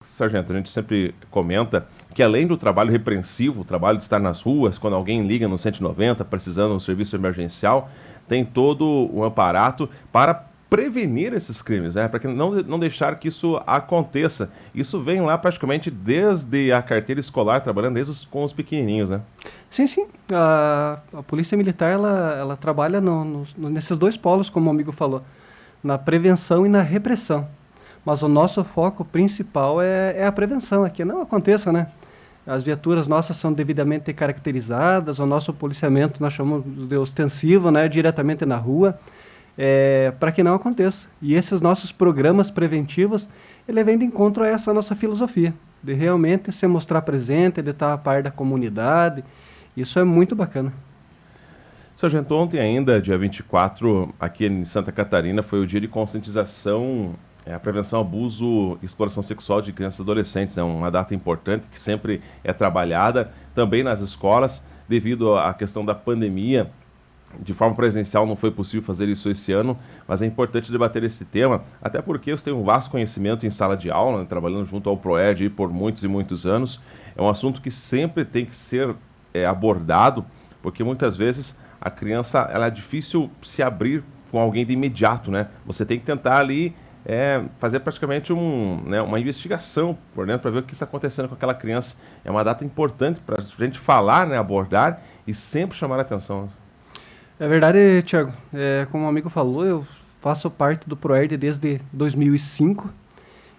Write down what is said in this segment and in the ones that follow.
Sargento, a gente sempre comenta que além do trabalho repreensivo, o trabalho de estar nas ruas, quando alguém liga no 190 precisando de um serviço emergencial, tem todo um aparato para prevenir esses crimes, né? Para que não deixar que isso aconteça. Isso vem lá praticamente desde a carteira escolar, trabalhando com os pequenininhos, né? Sim, sim. A Polícia Militar ela trabalha nesses dois polos, como o amigo falou, na prevenção e na repressão. Mas o nosso foco principal é a prevenção, é que não aconteça, né? As viaturas nossas são devidamente caracterizadas, o nosso policiamento nós chamamos de ostensivo, né? Diretamente na rua, para que não aconteça. E esses nossos programas preventivos, ele vem de encontro a essa nossa filosofia, de realmente se mostrar presente, de estar a par da comunidade. Isso é muito bacana. Sargento, ontem ainda, dia 24, aqui em Santa Catarina, foi o dia de conscientização, a prevenção, abuso e exploração sexual de crianças e adolescentes. É uma data importante que sempre é trabalhada também nas escolas, devido à questão da pandemia. De forma presencial não foi possível fazer isso esse ano, mas é importante debater esse tema, até porque você tem um vasto conhecimento em sala de aula, né, trabalhando junto ao PROERD por muitos e muitos anos. É um assunto que sempre tem que ser abordado, porque muitas vezes a criança ela é difícil se abrir com alguém de imediato, né? Você tem que tentar ali fazer praticamente uma investigação por dentro para ver o que está acontecendo com aquela criança. É uma data importante para a gente falar, né, abordar e sempre chamar a atenção. É verdade, Thiago. Como o amigo falou, eu faço parte do PROERD desde 2005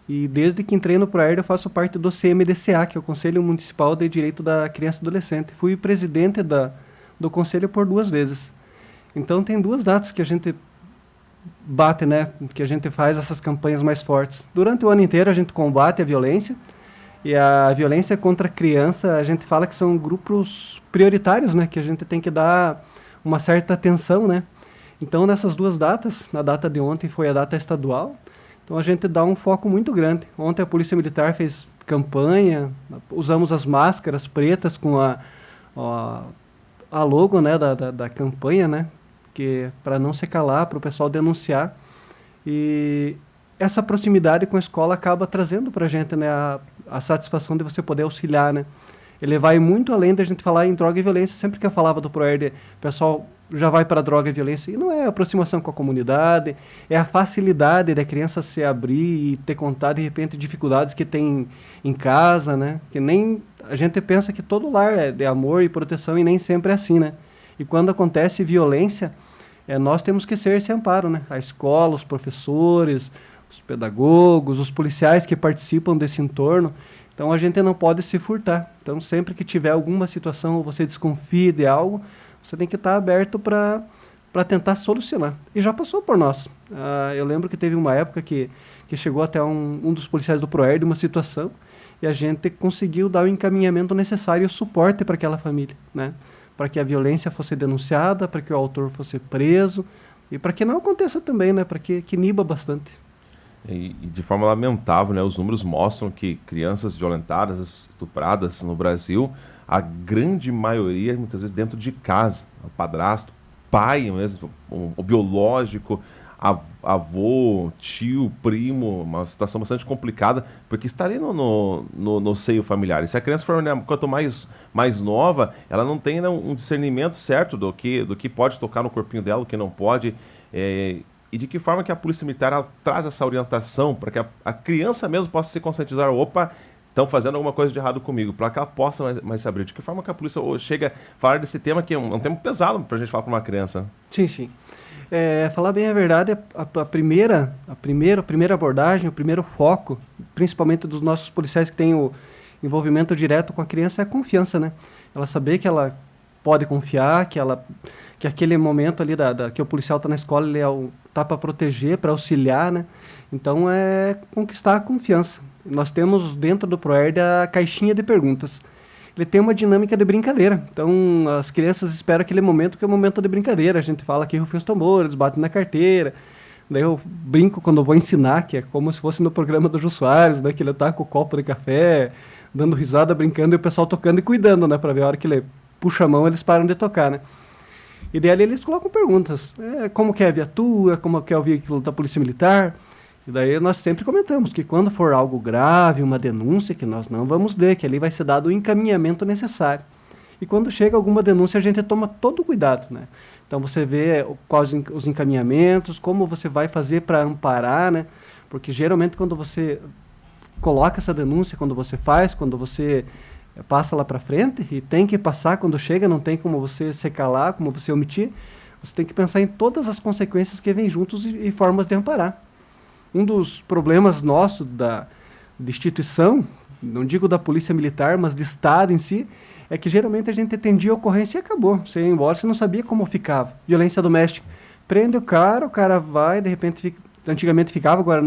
e desde que entrei no PROERD eu faço parte do CMDCA, que é o Conselho Municipal de Direito da Criança e Adolescente. Fui presidente do conselho por 2 vezes. Então tem 2 datas que a gente bate, né, que a gente faz essas campanhas mais fortes. Durante o ano inteiro a gente combate a violência, e a violência contra a criança, a gente fala que são grupos prioritários, né, que a gente tem que dar uma certa atenção, né. Então nessas 2 datas, na data de ontem foi a data estadual, então a gente dá um foco muito grande. Ontem a Polícia Militar fez campanha, usamos as máscaras pretas com a logo, né, da campanha, né, que para não se calar, para o pessoal denunciar. E essa proximidade com a escola acaba trazendo para a gente, né, a satisfação de você poder auxiliar, né. Ele vai muito além da gente falar em droga e violência. Sempre que eu falava do PROERD, o pessoal já vai para droga e violência. E não é a aproximação com a comunidade, é a facilidade da criança se abrir e ter contato, de repente, dificuldades que tem em casa, né? Que nem a gente pensa que todo lar é de amor e proteção e nem sempre é assim, né? E quando acontece violência, nós temos que ser esse amparo, né? A escola, os professores, os pedagogos, os policiais que participam desse entorno. Então a gente não pode se furtar. Então sempre que tiver alguma situação ou você desconfie de algo, você tem que estar aberto para tentar solucionar. E já passou por nós. Eu lembro que teve uma época que chegou até um dos policiais do PROERD uma situação e a gente conseguiu dar o encaminhamento necessário e o suporte para aquela família, né? Para que a violência fosse denunciada, para que o autor fosse preso e para que não aconteça também, né? Para que iniba bastante. E de forma lamentável, né, os números mostram que crianças violentadas, estupradas no Brasil, a grande maioria, muitas vezes, dentro de casa. O padrasto, pai mesmo, o biológico, avô, tio, primo, uma situação bastante complicada, porque está ali no seio familiar. E se a criança for, né, quanto mais nova, ela não tem, né, um discernimento certo do que pode tocar no corpinho dela, o que não pode. E de que forma que a Polícia Militar ela traz essa orientação para que a criança mesmo possa se conscientizar, opa, estão fazendo alguma coisa de errado comigo, para que ela possa mais se abrir. De que forma que a polícia chega a falar desse tema, que é um tema pesado para a gente falar para uma criança? Sim, sim. Falar bem a verdade, a primeira abordagem, o primeiro foco, principalmente dos nossos policiais que têm o envolvimento direto com a criança, é a confiança, né? Ela saber que ela pode confiar, que aquele momento ali que o policial está na escola, ele tá para proteger, para auxiliar, né? Então é conquistar a confiança. Nós temos dentro do PROERD a caixinha de perguntas. Ele tem uma dinâmica de brincadeira. Então as crianças esperam aquele momento que é o momento de brincadeira. A gente fala que rufem os tambores, batem na carteira. Daí eu brinco quando eu vou ensinar, que é como se fosse no programa do Jô Soares, né? Que ele tá com o copo de café, dando risada, brincando, e o pessoal tocando e cuidando, né? Para ver a hora que ele puxa a mão, eles param de tocar, né? E daí ali eles colocam perguntas. Como que é a viatura, como que é o veículo da Polícia Militar. E daí nós sempre comentamos que quando for algo grave, uma denúncia, que nós não vamos ler, que ali vai ser dado o encaminhamento necessário. E quando chega alguma denúncia, a gente toma todo o cuidado, né? Então você vê quais os encaminhamentos, como você vai fazer para amparar, né? Porque geralmente quando você coloca essa denúncia, quando você passa lá para frente, e tem que passar quando chega, não tem como você se calar, como você omitir, você tem que pensar em todas as consequências que vêm juntos e formas de amparar. Um dos problemas nossos de instituição, não digo da polícia militar, mas de Estado em si, é que geralmente a gente atendia a ocorrência e acabou. Você ia embora, você não sabia como ficava. Violência doméstica. Prende o cara vai, de repente, antigamente ficava, agora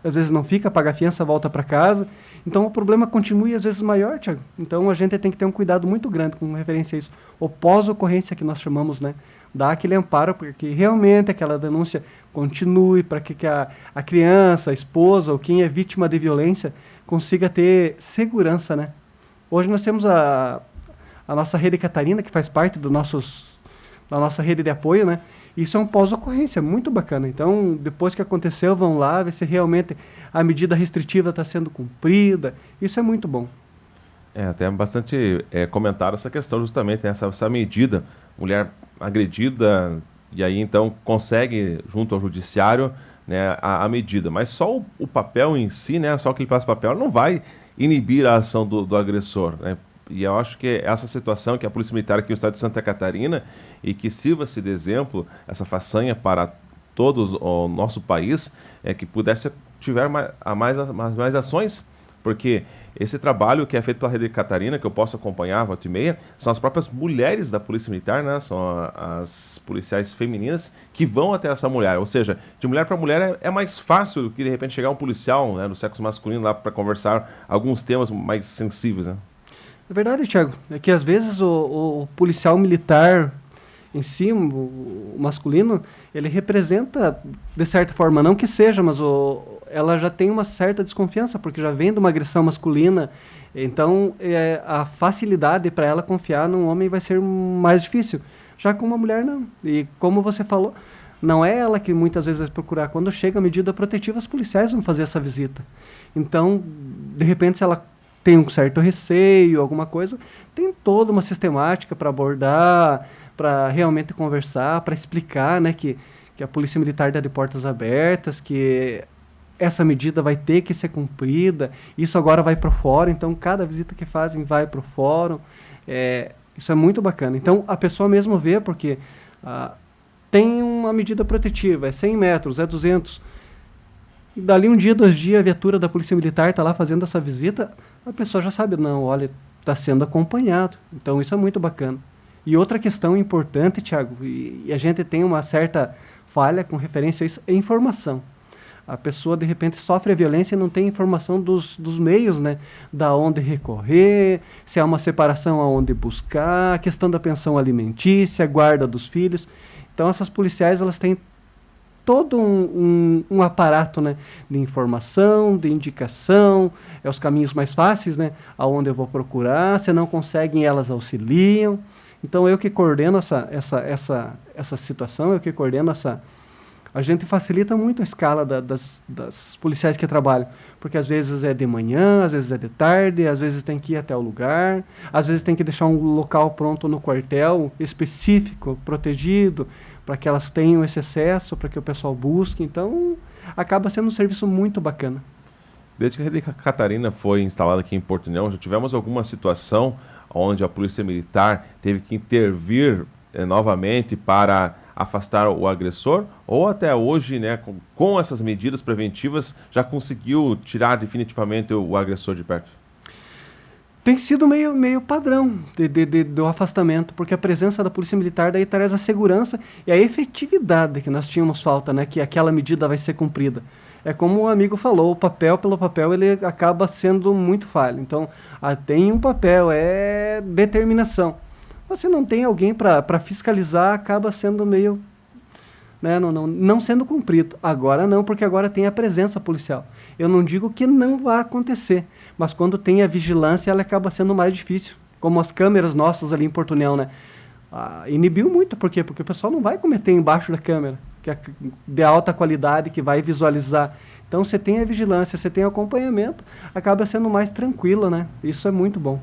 às vezes não fica, paga a fiança, volta para casa. Então o problema continua e às vezes maior, Thiago. Então a gente tem que ter um cuidado muito grande com referência a isso. O pós-ocorrência que nós chamamos, né? Dar aquele amparo para que realmente aquela denúncia continue, para que a criança, a esposa ou quem é vítima de violência consiga ter segurança, né? Hoje nós temos a nossa rede Catarina, que faz parte da nossa rede de apoio, né? Isso é um pós-ocorrência, muito bacana. Então, depois que aconteceu, vão lá ver se realmente a medida restritiva está sendo cumprida. Isso é muito bom. Até bastante comentário essa questão, justamente, né, essa medida, mulher agredida, e aí então consegue, junto ao judiciário, né, a medida. Mas só o papel em si, né, só que ele passa papel, não vai inibir a ação do agressor, né? E eu acho que essa situação que a Polícia Militar aqui no estado de Santa Catarina, e que sirva-se de exemplo, essa façanha para todo o nosso país, é que pudesse tiver mais ações, porque esse trabalho que é feito pela Rede Catarina, que eu posso acompanhar volta e meia, são as próprias mulheres da Polícia Militar, né? São as policiais femininas que vão até essa mulher. Ou seja, de mulher para mulher é mais fácil do que de repente chegar um policial, né, do sexo masculino lá para conversar alguns temas mais sensíveis, né? É verdade, Thiago. É que às vezes o policial militar em si, o masculino, ele representa, de certa forma, não que seja, mas ela já tem uma certa desconfiança, porque já vem de uma agressão masculina, então a facilidade para ela confiar num homem vai ser mais difícil. Já com uma mulher, não. E como você falou, não é ela que muitas vezes vai procurar. Quando chega a medida protetiva, os policiais vão fazer essa visita. Então, de repente, se ela tem um certo receio, alguma coisa, tem toda uma sistemática para abordar, para realmente conversar, para explicar, né, que a Polícia Militar está de portas abertas, que essa medida vai ter que ser cumprida, isso agora vai para o fórum, então cada visita que fazem vai para o fórum, isso é muito bacana. Então a pessoa mesmo vê, porque tem uma medida protetiva, é 100 metros, é 200, e dali um dia, 2 dias, a viatura da Polícia Militar está lá fazendo essa visita, a pessoa já sabe, não, olha, está sendo acompanhado. Então isso é muito bacana. E outra questão importante, Thiago, e a gente tem uma certa falha com referência a isso, é informação. A pessoa, de repente, sofre a violência e não tem informação dos meios, né? Da onde recorrer, se há uma separação, aonde buscar, a questão da pensão alimentícia, guarda dos filhos. Então essas policiais, elas têm todo um aparato, né, de informação, de indicação, os caminhos mais fáceis, né, aonde eu vou procurar, se não conseguem, elas auxiliam. Então eu que coordeno essa situação, eu que coordeno a gente facilita muito a escala das policiais que trabalham, porque às vezes é de manhã, às vezes é de tarde, às vezes tem que ir até o lugar, às vezes tem que deixar um local pronto no quartel específico, protegido, para que elas tenham esse acesso, para que o pessoal busque. Então, acaba sendo um serviço muito bacana. Desde que a Rede Catarina foi instalada aqui em Porto União, já tivemos alguma situação onde a Polícia Militar teve que intervir novamente para afastar o agressor? Ou até hoje, né, com essas medidas preventivas, já conseguiu tirar definitivamente o agressor de perto? Tem sido meio padrão do afastamento, porque a presença da Polícia Militar daí traz a segurança e a efetividade que nós tínhamos falta, né, que aquela medida vai ser cumprida. É como o amigo falou, o papel pelo papel ele acaba sendo muito falho. Então, tem um papel, é determinação. Você não tem alguém para fiscalizar, acaba sendo meio, né, não sendo cumprido. Agora não, porque agora tem a presença policial. Eu não digo que não vai acontecer, mas quando tem a vigilância, ela acaba sendo mais difícil. Como as câmeras nossas ali em Porto União, né? Inibiu muito, por quê? Porque o pessoal não vai cometer embaixo da câmera. que é de alta qualidade, que vai visualizar. Então, você tem a vigilância, você tem o acompanhamento, acaba sendo mais tranquilo, né? Isso é muito bom.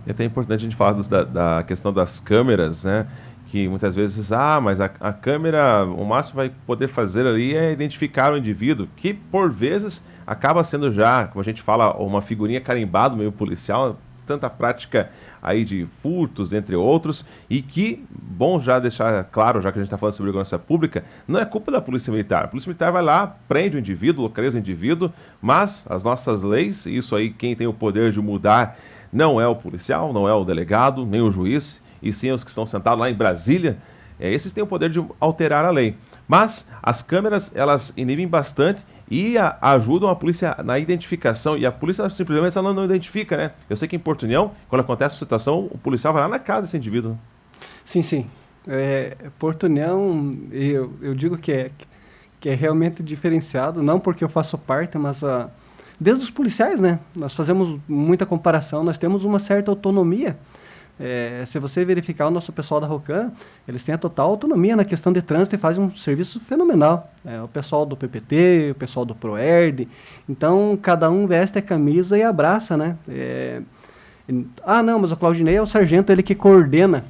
É até importante a gente falar da questão das câmeras, né? Que muitas vezes, mas a câmera, o máximo vai poder fazer ali é identificar o indivíduo, que por vezes acaba sendo já, como a gente fala, uma figurinha carimbada no meio policial, tanta prática aí de furtos, entre outros, e que, bom já deixar claro, já que a gente está falando sobre segurança pública, não é culpa da Polícia Militar. A Polícia Militar vai lá, prende o indivíduo, localiza o indivíduo, mas as nossas leis, isso aí quem tem o poder de mudar não é o policial, não é o delegado, nem o juiz, e sim os que estão sentados lá em Brasília, esses têm o poder de alterar a lei. Mas as câmeras, elas inibem bastante e ajudam a polícia na identificação, e a polícia simplesmente ela não identifica, né? Eu sei que em Porto União, quando acontece a situação, o policial vai lá na casa desse indivíduo. Sim, sim. Porto União, eu digo que é realmente diferenciado, não porque eu faço parte, mas desde os policiais, né? Nós fazemos muita comparação, nós temos uma certa autonomia. Se você verificar o nosso pessoal da Rocan, eles têm a total autonomia na questão de trânsito e fazem um serviço fenomenal. O pessoal do PPT, o pessoal do ProERD, então cada um veste a camisa e abraça, né? Não, mas o Claudinei é o sargento, ele que coordena.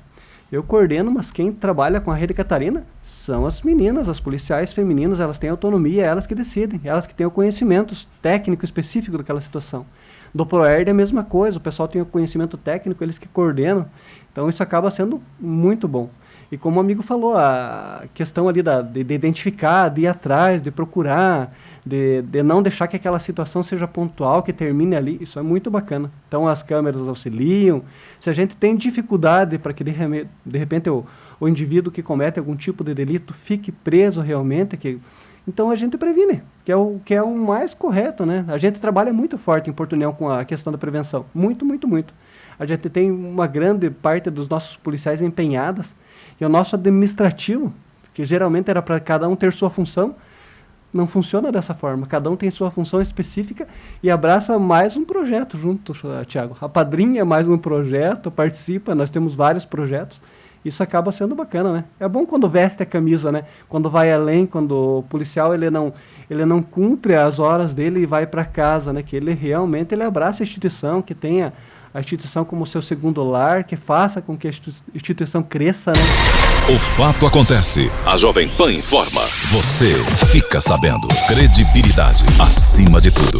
Eu coordeno, mas quem trabalha com a Rede Catarina são as meninas, as policiais femininas, elas têm autonomia, elas que decidem, elas que têm o conhecimento técnico específico daquela situação. Do ProERD é a mesma coisa, o pessoal tem o conhecimento técnico, eles que coordenam, então isso acaba sendo muito bom. E como o amigo falou, a questão ali de identificar, de ir atrás, de procurar, de não deixar que aquela situação seja pontual, que termine ali, isso é muito bacana. Então as câmeras auxiliam, se a gente tem dificuldade para que de repente o indivíduo que comete algum tipo de delito fique preso realmente, então a gente previne, que é o mais correto, né? A gente trabalha muito forte em Porto União com a questão da prevenção, muito, muito, muito. A gente tem uma grande parte dos nossos policiais empenhadas, e o nosso administrativo, que geralmente era para cada um ter sua função, não funciona dessa forma. Cada um tem sua função específica e abraça mais um projeto junto, Thiago. A Padrinha é mais um projeto, participa, nós temos vários projetos. Isso acaba sendo bacana, né? É bom quando veste a camisa, né? Quando vai além, quando o policial ele não cumpre as horas dele e vai para casa, né? Que ele realmente abraça a instituição, que tenha a instituição como seu segundo lar, que faça com que a instituição cresça, né? O fato acontece. A Jovem Pan informa. Você fica sabendo. Credibilidade acima de tudo.